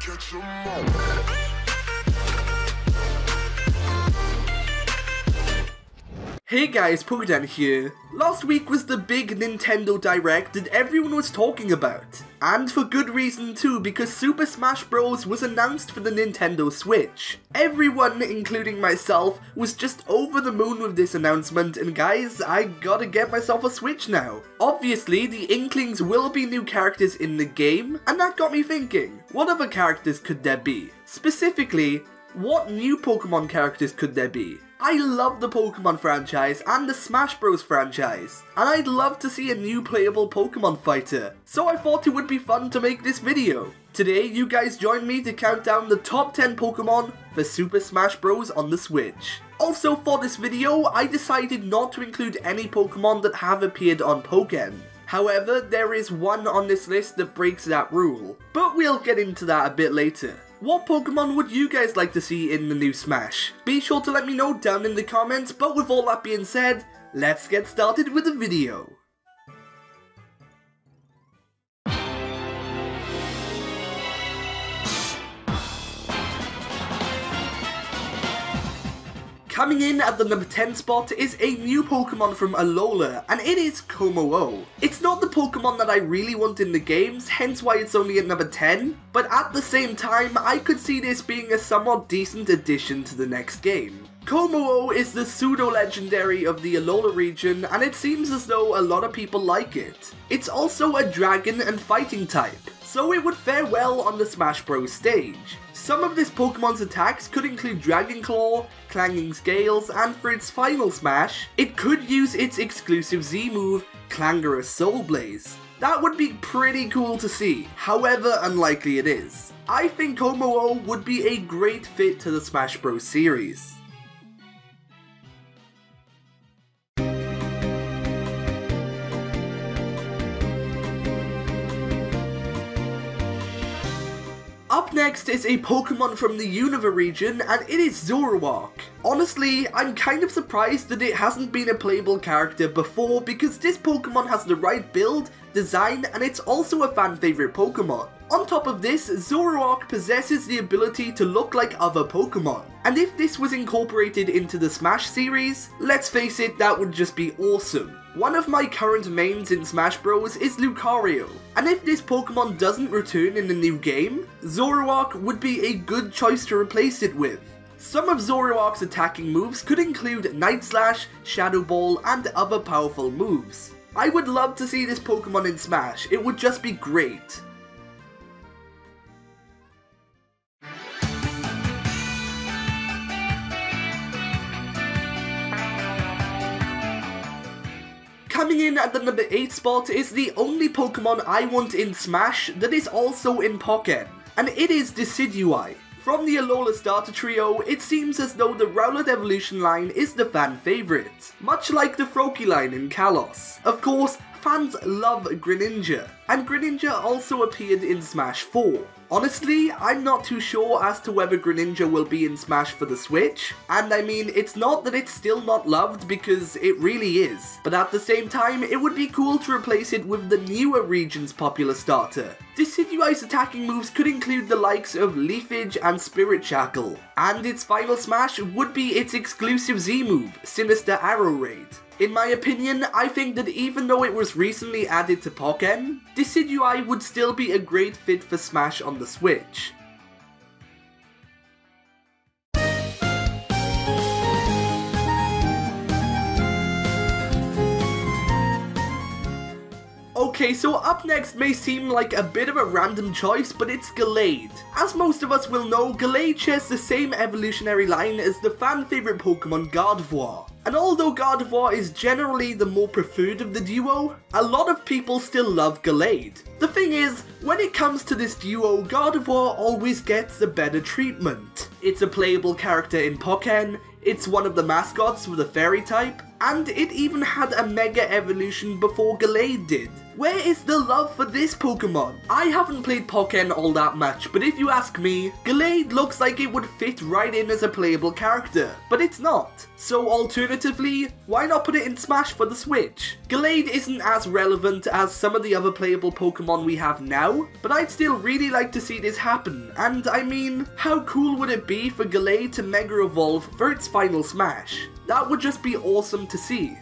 Catch 'em all. Hey guys, PokeDan here. Last week was the big Nintendo Direct that everyone was talking about. And for good reason too, because Super Smash Bros. Was announced for the Nintendo Switch. Everyone, including myself, was just over the moon with this announcement, and guys, I gotta get myself a Switch now. Obviously, the Inklings will be new characters in the game, and that got me thinking, what other characters could there be? Specifically, what new Pokemon characters could there be? I love the Pokemon franchise and the Smash Bros franchise, and I'd love to see a new playable Pokemon fighter, so I thought it would be fun to make this video. Today, you guys join me to count down the top 10 Pokemon for Super Smash Bros on the Switch. Also for this video, I decided not to include any Pokemon that have appeared on PokeDan. However, there is one on this list that breaks that rule, but we'll get into that a bit later. What Pokemon would you guys like to see in the new Smash? Be sure to let me know down in the comments, but with all that being said, let's get started with the video. Coming in at the number 10 spot is a new Pokemon from Alola, and it is Kommo-o. It's not the Pokemon that I really want in the games, hence why it's only at number 10, but at the same time, I could see this being a somewhat decent addition to the next game. Kommo-o is the pseudo-legendary of the Alola region, and it seems as though a lot of people like it. It's also a dragon and fighting type, so it would fare well on the Smash Bros stage. Some of this Pokemon's attacks could include Dragon Claw, Clanging Scales, and for its final smash, it could use its exclusive Z move, Clangorous Soul Blaze. That would be pretty cool to see, however unlikely it is. I think Kommo-o would be a great fit to the Smash Bros series. Up next is a Pokemon from the Unova region, and it is Zoroark. Honestly, I'm kind of surprised that it hasn't been a playable character before, because this Pokemon has the right build, design, and it's also a fan favorite Pokemon. On top of this, Zoroark possesses the ability to look like other Pokemon. And if this was incorporated into the Smash series, let's face it, that would just be awesome. One of my current mains in Smash Bros is Lucario, and if this Pokemon doesn't return in the new game, Zoroark would be a good choice to replace it with. Some of Zoroark's attacking moves could include Night Slash, Shadow Ball, and other powerful moves. I would love to see this Pokemon in Smash, it would just be great. Coming in at the number 8 spot is the only Pokemon I want in Smash that is also in PokeDan, and it is Decidueye. From the Alola starter trio, it seems as though the Rowlet evolution line is the fan favourite, much like the Froakie line in Kalos. Of course, fans love Greninja, and Greninja also appeared in Smash 4. Honestly, I'm not too sure as to whether Greninja will be in Smash for the Switch, and I mean, it's not that it's still not loved because it really is, but at the same time, it would be cool to replace it with the newer region's popular starter. Decidueye's attacking moves could include the likes of Leafage and Spirit Shackle, and its final smash would be its exclusive Z move, Sinister Arrow Raid. In my opinion, I think that even though it was recently added to PokeDan, Decidueye would still be a great fit for Smash on the Switch. Okay, so up next may seem like a bit of a random choice, but it's Gallade. As most of us will know, Gallade shares the same evolutionary line as the fan favourite Pokemon Gardevoir. And although Gardevoir is generally the more preferred of the duo, a lot of people still love Gallade. The thing is, when it comes to this duo, Gardevoir always gets the better treatment. It's a playable character in PokeDan, it's one of the mascots with a fairy type, and it even had a mega evolution before Gallade did. Where is the love for this Pokemon? I haven't played PokeDan all that much, but if you ask me, Gallade looks like it would fit right in as a playable character, but it's not. So alternatively, why not put it in Smash for the Switch? Gallade isn't as relevant as some of the other playable Pokemon we have now, but I'd still really like to see this happen, and I mean, how cool would it be for Gallade to Mega Evolve for its final Smash? That would just be awesome to see.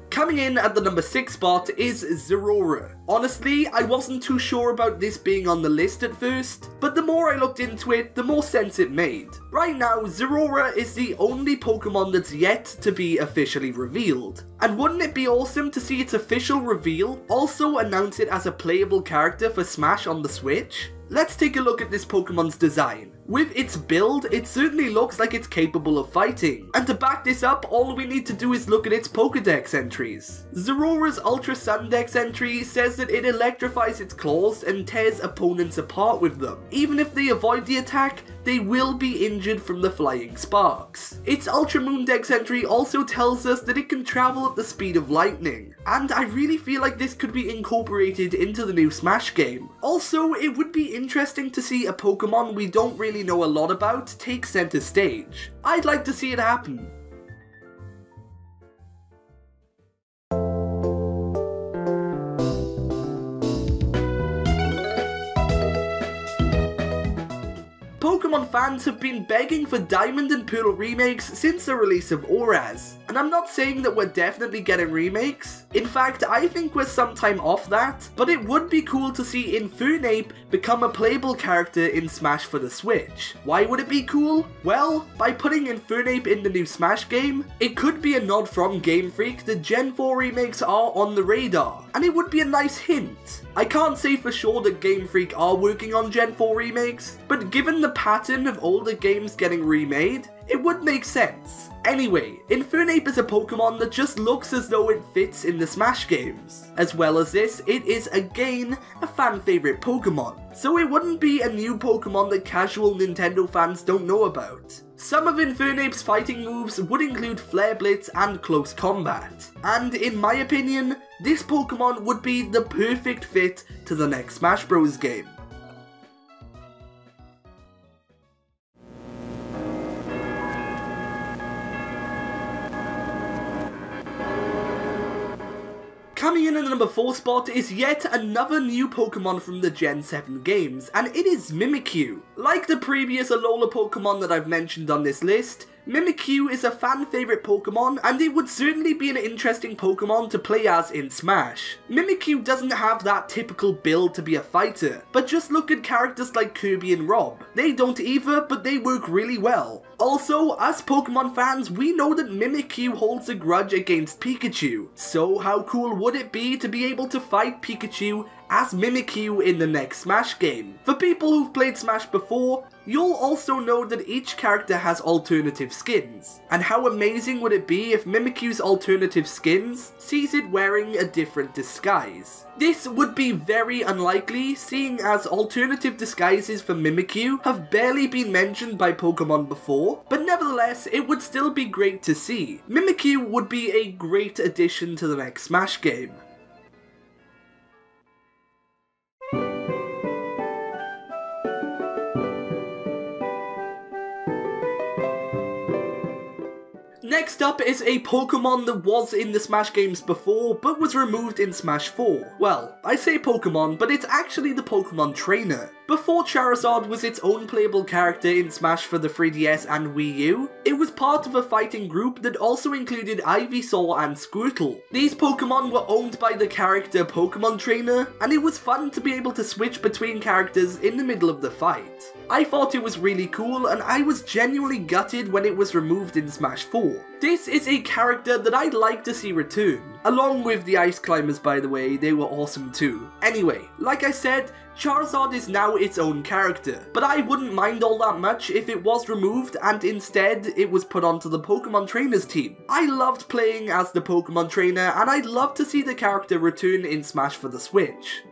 Coming in at the number 6 spot is Zoroark. Honestly, I wasn't too sure about this being on the list at first, but the more I looked into it, the more sense it made. Right now, Zoroark is the only Pokemon that's yet to be officially revealed. And wouldn't it be awesome to see its official reveal also announce it as a playable character for Smash on the Switch? Let's take a look at this Pokemon's design. With its build, it certainly looks like it's capable of fighting, and to back this up, all we need to do is look at its Pokedex entries. Zoroark's Ultra Sun Dex entry says that it electrifies its claws and tears opponents apart with them. Even if they avoid the attack, they will be injured from the flying sparks. Its Ultra Moon Dex entry also tells us that it can travel at the speed of lightning, and I really feel like this could be incorporated into the new Smash game. Also, it would be interesting to see a Pokemon we don't really know a lot about take center stage. I'd like to see it happen. Pokemon fans have been begging for Diamond and Pearl remakes since the release of Auras, and I'm not saying that we're definitely getting remakes. In fact, I think we're some time off that, but it would be cool to see Infernape become a playable character in Smash for the Switch. Why would it be cool? Well, by putting Infernape in the new Smash game, it could be a nod from Game Freak that Gen 4 remakes are on the radar, and it would be a nice hint. I can't say for sure that Game Freak are working on Gen 4 remakes, but given the pattern of older games getting remade, it would make sense. Anyway, Infernape is a Pokemon that just looks as though it fits in the Smash games. As well as this, it is again a fan favourite Pokemon, so it wouldn't be a new Pokemon that casual Nintendo fans don't know about. Some of Infernape's fighting moves would include Flare Blitz and Close Combat, and in my opinion, this Pokemon would be the perfect fit to the next Smash Bros. Game. Coming in at the number 4 spot is yet another new Pokemon from the Gen 7 games, and it is Mimikyu. Like the previous Alola Pokemon that I've mentioned on this list, Mimikyu is a fan favourite Pokemon, and it would certainly be an interesting Pokemon to play as in Smash. Mimikyu doesn't have that typical build to be a fighter, but just look at characters like Kirby and Rob. They don't either, but they work really well. Also, us Pokemon fans, we know that Mimikyu holds a grudge against Pikachu, so how cool would it be to be able to fight Pikachu as Mimikyu in the next Smash game? For people who've played Smash before, you'll also know that each character has alternative skins, and how amazing would it be if Mimikyu's alternative skins sees it wearing a different disguise? This would be very unlikely, seeing as alternative disguises for Mimikyu have barely been mentioned by Pokemon before, but nevertheless, it would still be great to see. Mimikyu would be a great addition to the next Smash game. Next up is a Pokemon that was in the Smash games before, but was removed in Smash 4. Well, I say Pokemon, but it's actually the Pokemon Trainer. Before Charizard was its own playable character in Smash for the 3DS and Wii U, it was part of a fighting group that also included Ivysaur and Squirtle. These Pokemon were owned by the character Pokemon Trainer, and it was fun to be able to switch between characters in the middle of the fight. I thought it was really cool, and I was genuinely gutted when it was removed in Smash 4. This is a character that I'd like to see return. Along with the Ice Climbers, by the way, they were awesome too. Anyway, like I said, Charizard is now its own character, but I wouldn't mind all that much if it was removed and instead it was put onto the Pokemon Trainers team. I loved playing as the Pokemon Trainer, and I'd love to see the character return in Smash for the Switch.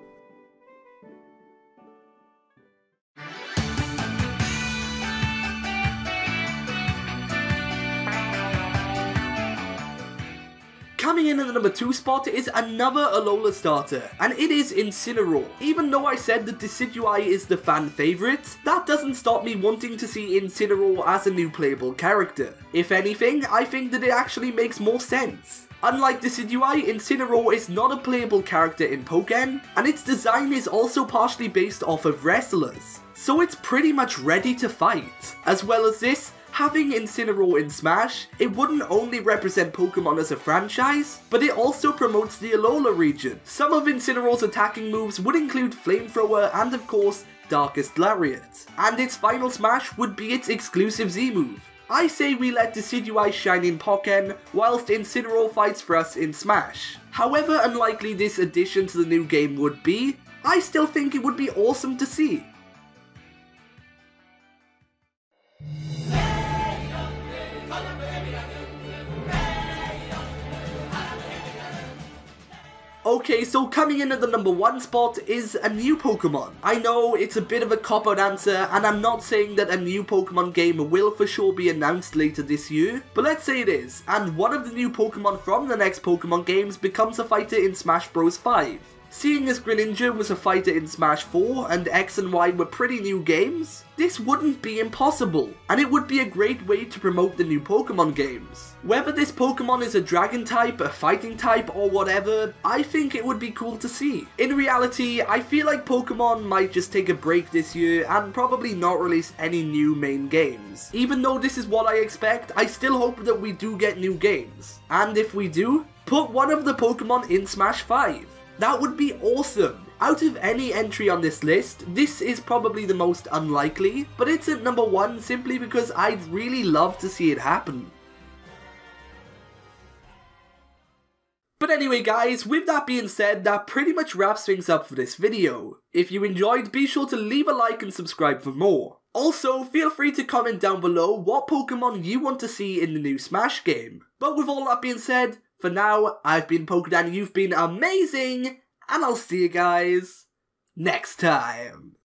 Coming in at the number 2 spot is another Alola starter, and it is Incineroar. Even though I said that Decidueye is the fan favourite, that doesn't stop me wanting to see Incineroar as a new playable character. If anything, I think that it actually makes more sense. Unlike Decidueye, Incineroar is not a playable character in PokeDan, and its design is also partially based off of wrestlers, so it's pretty much ready to fight. As well as this, having Incineroar in Smash, it wouldn't only represent Pokemon as a franchise, but it also promotes the Alola region. Some of Incineroar's attacking moves would include Flamethrower and of course, Darkest Lariat, and its final Smash would be its exclusive Z move. I say we let Decidueye shine in Pokken, whilst Incineroar fights for us in Smash. However unlikely this addition to the new game would be, I still think it would be awesome to see. Okay, so coming in at the number 1 spot is a new Pokemon. I know it's a bit of a cop-out answer, and I'm not saying that a new Pokemon game will for sure be announced later this year, but let's say it is, and one of the new Pokemon from the next Pokemon games becomes a fighter in Smash Bros. 5. Seeing as Greninja was a fighter in Smash 4 and X and Y were pretty new games, this wouldn't be impossible, and it would be a great way to promote the new Pokemon games. Whether this Pokemon is a Dragon type, a Fighting type, or whatever, I think it would be cool to see. In reality, I feel like Pokemon might just take a break this year and probably not release any new main games. Even though this is what I expect, I still hope that we do get new games. And if we do, put one of the Pokemon in Smash 5. That would be awesome. Out of any entry on this list, this is probably the most unlikely, but it's at number 1 simply because I'd really love to see it happen. But anyway guys, with that being said, that pretty much wraps things up for this video. If you enjoyed, be sure to leave a like and subscribe for more. Also, feel free to comment down below what Pokemon you want to see in the new Smash game. But with all that being said, for now, I've been PokeDan, you've been amazing, and I'll see you guys next time.